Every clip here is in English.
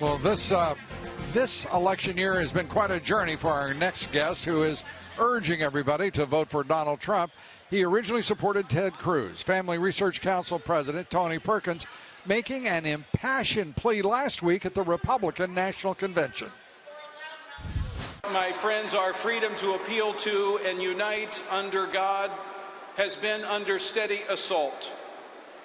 Well, this election year has been quite a journey for our next guest, who is urging everybody to vote for Donald Trump. He originally supported Ted Cruz. Family Research Council President Tony Perkins making an impassioned plea last week at the Republican National Convention. My friends, our freedom to appeal to and unite under God has been under steady assault.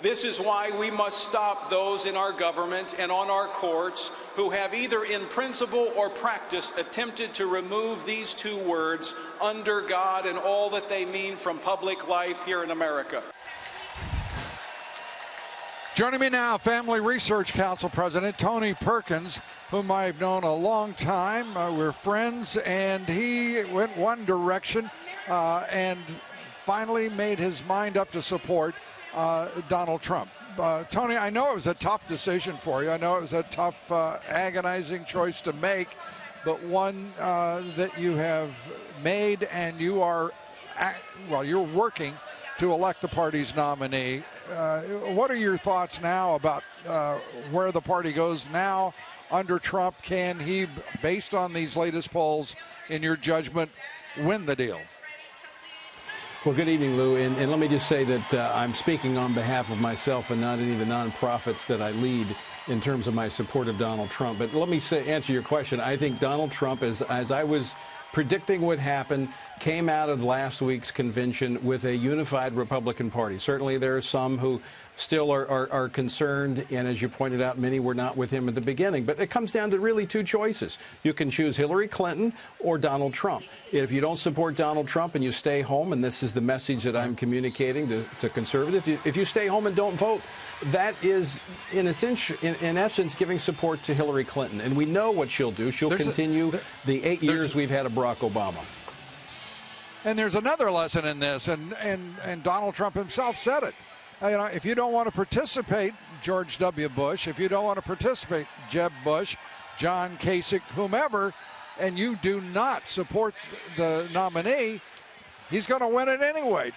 This is why we must stop those in our government and on our courts who have either in principle or practice attempted to remove these two words, under God, and all that they mean from public life here in America. Joining me now, Family Research Council President Tony Perkins, whom I've known a long time. We're friends, and he went one direction and finally made his mind up to support Donald Trump. Tony, I know it was a tough decision for you. I know it was a tough, agonizing choice to make, but one that you have made, and you are, you're working to elect the party's nominee. What are your thoughts now about where the party goes now under Trump? Can he, based on these latest polls, in your judgment, win the deal? Well, good evening, Lou, and let me just say that I'm speaking on behalf of myself and not any of the nonprofits that I lead in terms of my support of Donald Trump. But let me answer your question. I think Donald Trump, as I was predicting would happen, came out of last week's convention with a unified Republican Party. Certainly there are some who still are concerned, and as you pointed out, many were not with him at the beginning. But it comes down to really two choices. You can choose Hillary Clinton or Donald Trump. If you don't support Donald Trump and you stay home, and this is the message that I'm communicating to conservatives, if you stay home and don't vote, that is, in essence, giving support to Hillary Clinton. And we know what she'll do. She'll continue the 8 years we've had of Barack Obama. And there's another lesson in this, and Donald Trump himself said it. You know, if you don't want to participate, George W. Bush, if you don't want to participate, Jeb Bush, John Kasich, whomever, and you do not support the nominee, he's going to win it anyway.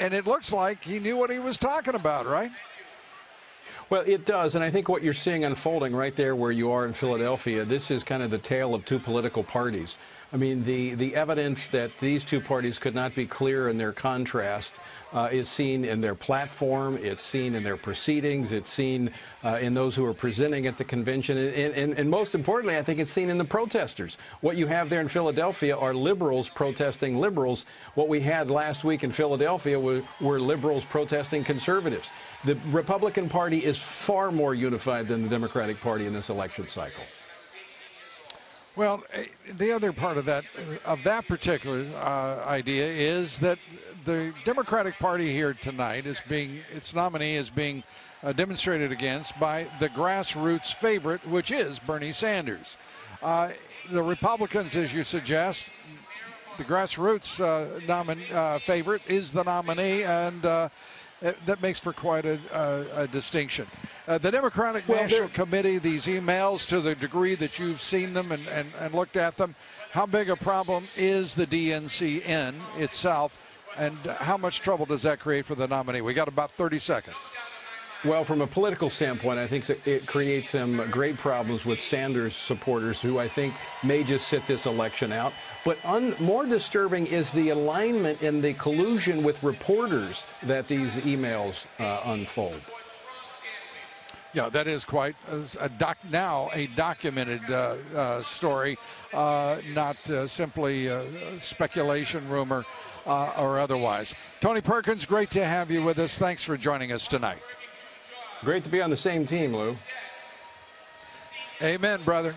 And it looks like he knew what he was talking about, right? Well, it does, and I think what you're seeing unfolding right there where you are in Philadelphia, this is kind of the tale of two political parties. I mean, the evidence that these two parties could not be clear in their contrast is seen in their platform, it's seen in their proceedings, it's seen in those who are presenting at the convention, and most importantly, I think it's seen in the protesters. What you have there in Philadelphia are liberals protesting liberals. What we had last week in Philadelphia were liberals protesting conservatives. The Republican Party is far more unified than the Democratic Party in this election cycle. Well, the other part of that particular idea is that the Democratic Party here tonight its nominee is being demonstrated against by the grassroots favorite, which is Bernie Sanders. The Republicans, as you suggest, the grassroots favorite is the nominee, and that makes for quite a distinction. The Democratic National Committee, these emails, to the degree that you've seen them and looked at them, how big a problem is the DNC in itself, and how much trouble does that create for the nominee? We got about 30 seconds. Well, from a political standpoint, I think it creates some great problems with Sanders supporters who I think may just sit this election out. But more disturbing is the alignment and the collusion with reporters that these emails unfold. Yeah, that is quite now a documented story, not simply speculation, rumor, or otherwise. Tony Perkins, great to have you with us. Thanks for joining us tonight. Great to be on the same team, Lou. Amen, brother.